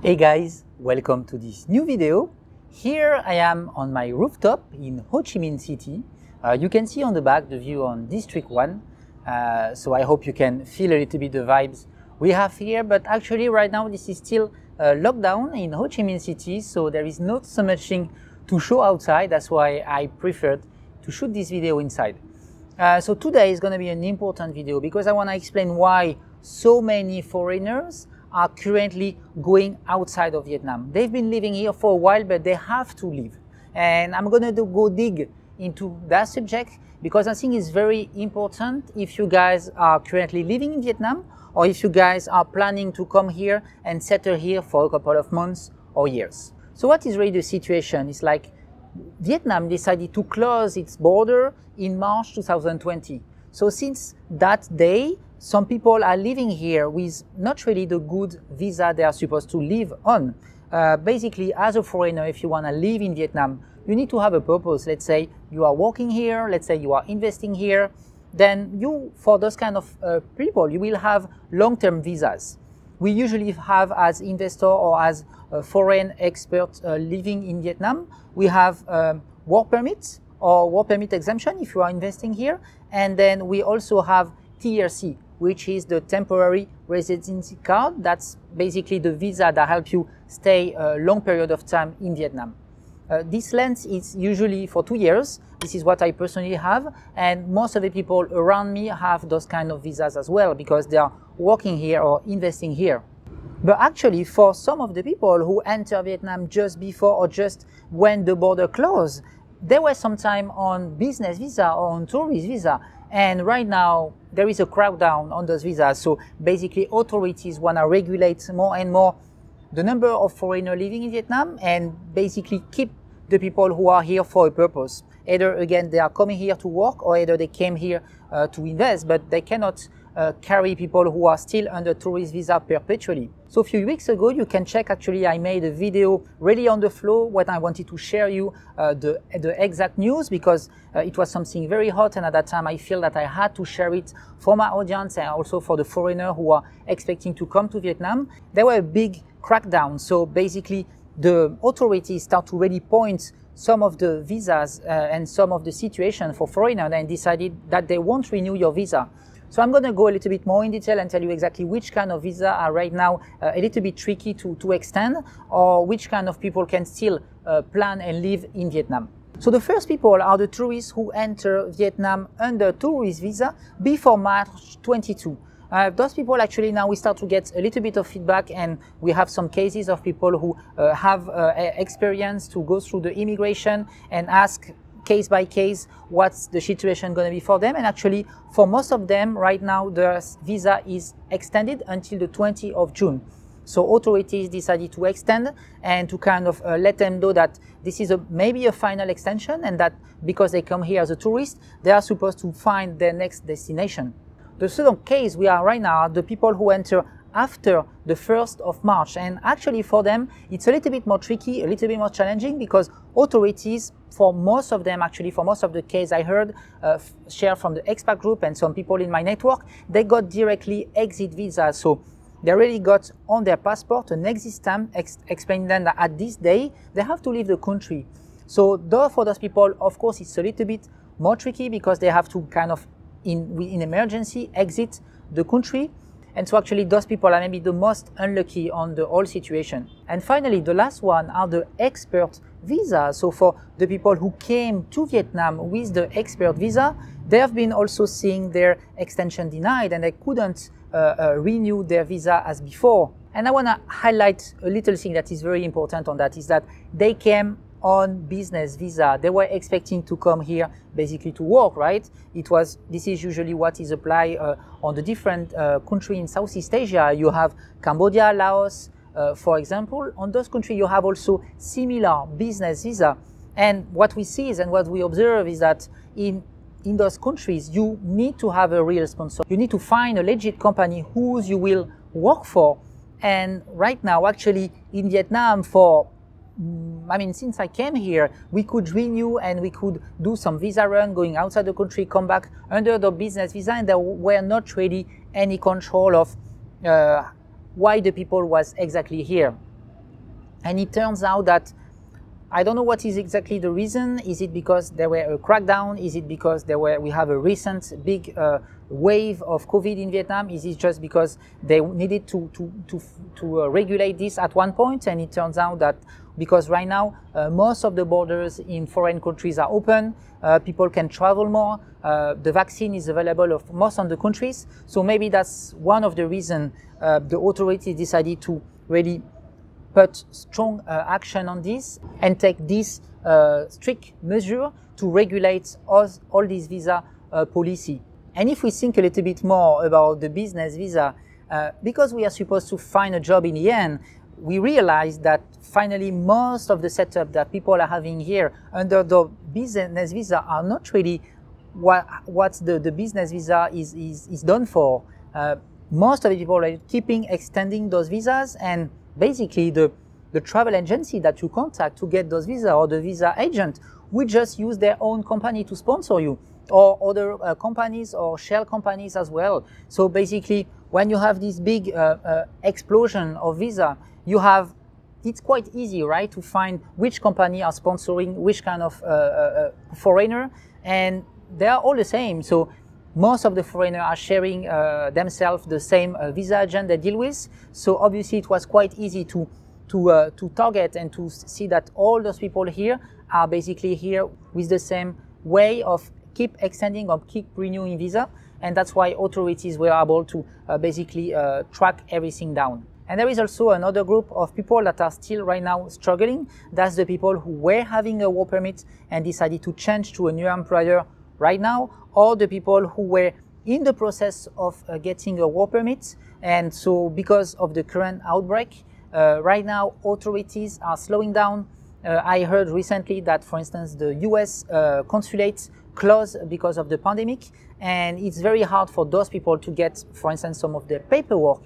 Hey guys, welcome to this new video. Here I am on my rooftop in Ho Chi Minh City. You can see on the back the view on District 1. So I hope you can feel a little bit the vibes we have here. But actually right now this is still lockdown in Ho Chi Minh City. So there is not so much thing to show outside. That's why I preferred to shoot this video inside. So today is going to be an important video because I want to explain why so many foreigners are currently going outside of Vietnam. They've been living here for a while, but they have to leave. And I'm going to go dig into that subject because I think it's very important if you guys are currently living in Vietnam or if you guys are planning to come here and settle here for a couple of months or years. So what is really the situation? It's like Vietnam decided to close its border in March 2020. So since that day, some people are living here with not really the good visa they are supposed to live on. Basically, as a foreigner, if you want to live in Vietnam, you need to have a purpose. Let's say you are working here, let's say you are investing here, then for those kind of people, you will have long-term visas. We usually have as investor or as a foreign expert living in Vietnam, we have work permits or work permit exemption if you are investing here. And then we also have TRC, which is the temporary residency card. That's basically the visa that helps you stay a long period of time in Vietnam. This length is usually for 2 years. This is what I personally have, and most of the people around me have those kind of visas as well because they are working here or investing here. But actually, for some of the people who enter Vietnam just before or just when the border closed, they were sometime on business visa or on tourist visa. And right now, there is a crackdown on those visas. So basically, authorities want to regulate more and more the number of foreigners living in Vietnam and basically keep the people who are here for a purpose. Either, again, they are coming here to work or either they came here to invest, but they cannot carry people who are still under tourist visa perpetually. So a few weeks ago, you can check, actually, I made a video really on the flow when I wanted to share you the exact news because it was something very hot, and at that time I feel that I had to share it for my audience and also for the foreigner who are expecting to come to Vietnam. There were a big crackdown, so basically the authorities start to really point some of the visas and some of the situation for foreigners and decided that they won't renew your visa. So I'm going to go a little bit more in detail and tell you exactly which kind of visa are right now a little bit tricky to extend or which kind of people can still plan and live in Vietnam. So the first people are the tourists who enter Vietnam under tourist visa before March 22. Those people actually now we start to get a little bit of feedback, and we have some cases of people who have experience to go through the immigration and ask case by case what's the situation going to be for them. And actually for most of them right now their visa is extended until the 20th of June. So authorities decided to extend and to kind of let them know that this is maybe a final extension, and that because they come here as a tourist, they are supposed to find their next destination. The second case we are right now are the people who enter after the 1st of March. And actually for them, it's a little bit more tricky, a little bit more challenging because authorities, for most of them, actually for most of the case I heard, share from the expat group and some people in my network, they got directly exit visa. So they already got on their passport an exit stamp explaining them that at this day, they have to leave the country. So though for those people, of course, it's a little bit more tricky because they have to kind of in emergency exit the country. And so actually those people are maybe the most unlucky on the whole situation. And finally, the last one are the expert visa. So for the people who came to Vietnam with the expert visa, they have been also seeing their extension denied and they couldn't renew their visa as before. And I want to highlight a little thing that is very important on that is that they came on business visa. They were expecting to come here basically to work, right? This is usually what is applied on the different countries in Southeast Asia. You have Cambodia, Laos, for example. On those countries, you have also similar business visa. And what we see is, and what we observe is that in those countries, you need to have a real sponsor. You need to find a legit company whose you will work for. And right now, actually, in Vietnam, since I came here, we could renew and we could do some visa run, going outside the country, come back under the business visa, and there were not really any control of why the people was exactly here. And it turns out that I don't know what is exactly the reason. Is it because there were a crackdown? Is it because we have a recent big wave of COVID in Vietnam? Is it just because they needed to regulate this at one point? And it turns out that because right now most of the borders in foreign countries are open, people can travel more, the vaccine is available of most of the countries. So maybe that's one of the reasons the authorities decided to really put strong action on this and take this strict measure to regulate all this visa policy. And if we think a little bit more about the business visa, because we are supposed to find a job in the end, we realize that finally most of the setup that people are having here under the business visa are not really what the business visa is done for. Most of the people are keeping extending those visas, and basically the travel agency that you contact to get those visas or the visa agent will just use their own company to sponsor you, or other companies or shell companies as well. So basically when you have this big explosion of visa, it's quite easy, right, to find which company are sponsoring which kind of foreigner, and they are all the same. So most of the foreigners are sharing themselves the same visa agent they deal with. So obviously it was quite easy to target and to see that all those people here are basically here with the same way of keep extending or keep renewing visa. And that's why authorities were able to basically track everything down. And there is also another group of people that are still right now struggling. That's the people who were having a work permit and decided to change to a new employer right now, or the people who were in the process of getting a work permit. And so because of the current outbreak, right now authorities are slowing down. I heard recently that, for instance, the US consulate closed because of the pandemic, and it's very hard for those people to get, for instance, some of their paperwork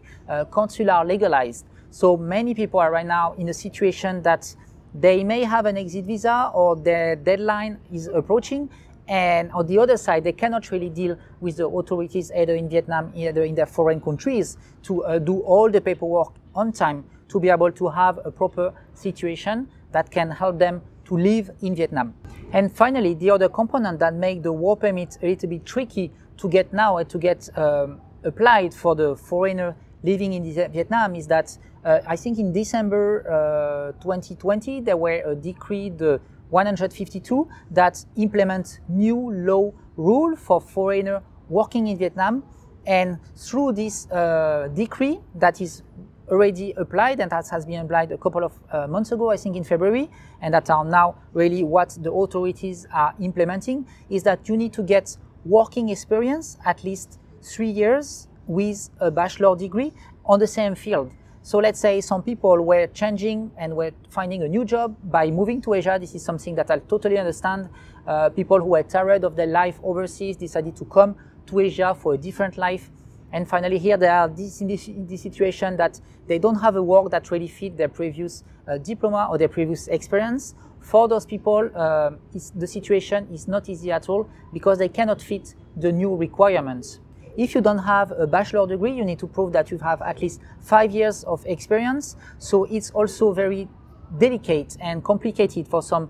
consular legalized. So many people are right now in a situation that they may have an exit visa or their deadline is approaching, and on the other side they cannot really deal with the authorities either in Vietnam, either in their foreign countries, to do all the paperwork on time to be able to have a proper situation that can help them to live in Vietnam. And finally, the other component that make the work permit a little bit tricky to get now and to get applied for the foreigner living in Vietnam is that I think in December 2020 there were a decree, the 152, that implements new law rule for foreigner working in Vietnam. And through this decree that is already applied, and that has been applied a couple of months ago, I think in February, and that are now really what the authorities are implementing, is that you need to get working experience at least 3 years with a bachelor degree on the same field. So let's say some people were changing and were finding a new job by moving to Asia. This is something that I totally understand. People who were tired of their life overseas decided to come to Asia for a different life. And finally here they are in this situation that they don't have a work that really fit their previous diploma or their previous experience. For those people, the situation is not easy at all because they cannot fit the new requirements. If you don't have a bachelor degree, you need to prove that you have at least 5 years of experience. So it's also very delicate and complicated for some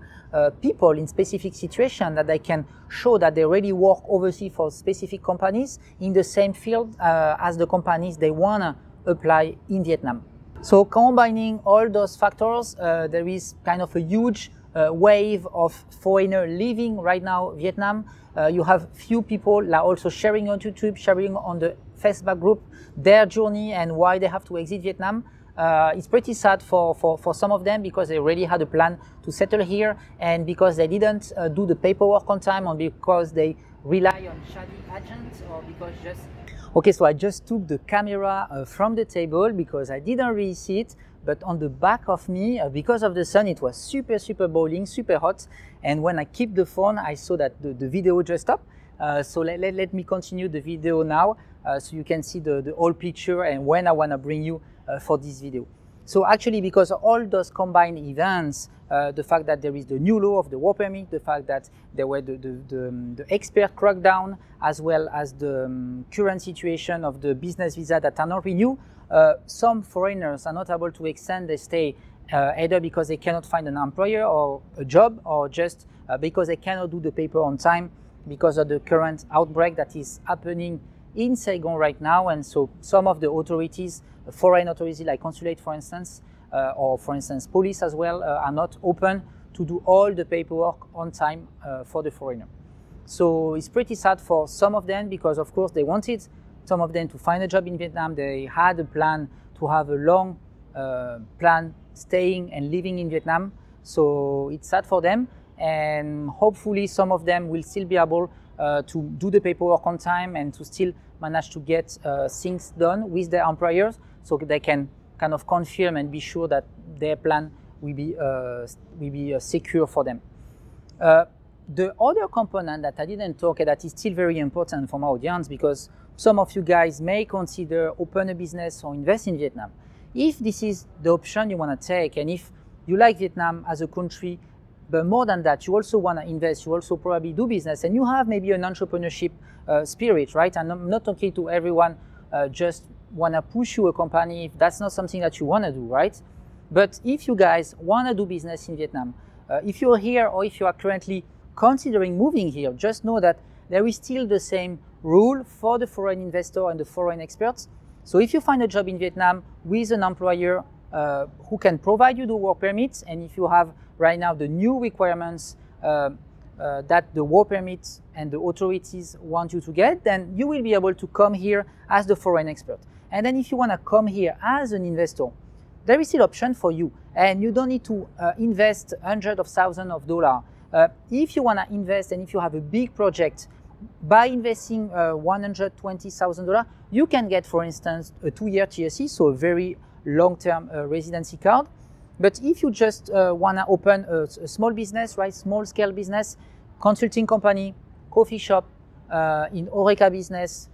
people in specific situations that they can show that they already work overseas for specific companies in the same field as the companies they want to apply in Vietnam. So combining all those factors, there is kind of a huge wave of foreigner leaving right now Vietnam. You have few people like also sharing on YouTube, sharing on the Facebook group their journey and why they have to exit Vietnam. It's pretty sad for some of them because they already had a plan to settle here, and because they didn't do the paperwork on time, or because they rely on shady agents, or because just... Okay, so I just took the camera from the table because I didn't really see it, but on the back of me, because of the sun, it was super boiling, super hot, and when I keep the phone, I saw that the video just stopped. So let me continue the video now, so you can see the whole picture and when I want to bring you for this video. So actually, because of all those combined events, the fact that there is the new law of the work permit, the fact that there were the expert crackdown, as well as the current situation of the business visa that are not renewed, some foreigners are not able to extend their stay, either because they cannot find an employer or a job, or just because they cannot do the paper on time because of the current outbreak that is happening in Saigon right now. And so some of the authorities, foreign authorities like consulate for instance, or for instance police as well, are not open to do all the paperwork on time for the foreigner. So it's pretty sad for some of them, because of course they wanted some of them to find a job in Vietnam. They had a plan to have a long plan staying and living in Vietnam. So it's sad for them, and hopefully some of them will still be able to do the paperwork on time and to still manage to get things done with their employers, so they can kind of confirm and be sure that their plan will be secure for them. The other component that I didn't talk about that is still very important for my audience, because some of you guys may consider open a business or invest in Vietnam. If this is the option you want to take, and if you like Vietnam as a country, but more than that, you also want to invest, you also probably do business, and you have maybe an entrepreneurship spirit, right? And I'm not talking to everyone just want to push you a company if that's not something that you want to do, right? But if you guys want to do business in Vietnam, if you're here or if you are currently considering moving here, just know that there is still the same rule for the foreign investor and the foreign experts. So if you find a job in Vietnam with an employer who can provide you the work permits, and if you have right now the new requirements that the work permits and the authorities want you to get, then you will be able to come here as the foreign expert. And then if you want to come here as an investor, there is still option for you, and you don't need to invest hundreds of thousands of dollars. If you want to invest, and if you have a big project, by investing $120,000, you can get, for instance, a 2-year TSC, so a very long-term residency card. But if you just want to open a small business, right, small-scale business, consulting company, coffee shop, in HoReCa business,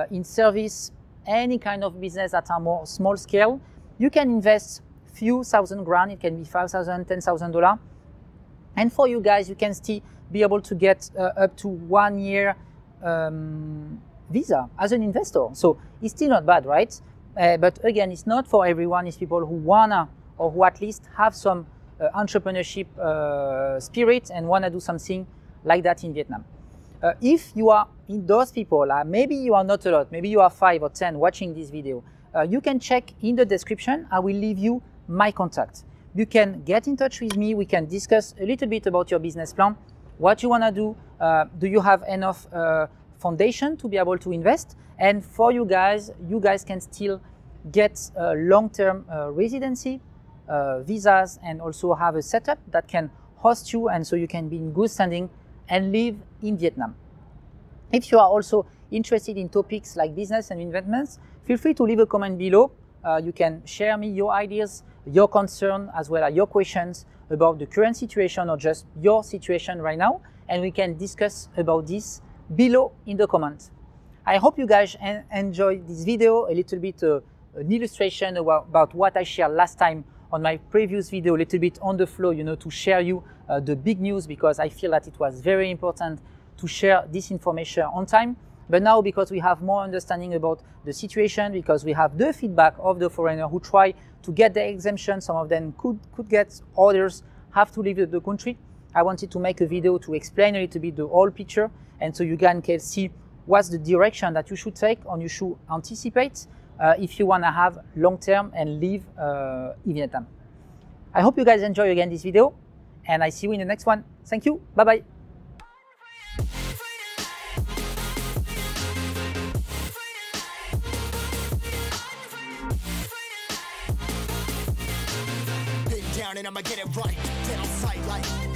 in service, any kind of business that are more small-scale, you can invest few thousand grand. It can be $5,000, $10,000. And for you guys, you can still be able to get up to 1 year visa as an investor. So it's still not bad, right? But again, it's not for everyone. It's people who wanna, or who at least have some entrepreneurship spirit and wanna do something like that in Vietnam. If you are in those people, maybe you are not a lot, maybe you are 5 or 10 watching this video, you can check in the description. I will leave you my contact. You can get in touch with me. We can discuss a little bit about your business plan, what you want to do you have enough foundation to be able to invest? And for you guys can still get long-term residency, visas, and also have a setup that can host you, and so you can be in good standing and live in Vietnam. If you are also interested in topics like business and investments, feel free to leave a comment below. You can share me your ideas, your concern, as well as your questions about the current situation or just your situation right now, and we can discuss about this below in the comments. I hope you guys enjoyed this video, a little bit an illustration about what I shared last time on my previous video, a little bit on the flow, to share you the big news, because I feel that it was very important to share this information on time. But now, because we have more understanding about the situation, because we have the feedback of the foreigner who try to get the exemption, some of them could get, others have to leave the country, I wanted to make a video to explain a little bit the whole picture, and so you can see what's the direction that you should take or you should anticipate if you want to have long-term and live in Vietnam. I hope you guys enjoy again this video, and I see you in the next one. Thank you. Bye-bye. And I'ma get it right, get on sight like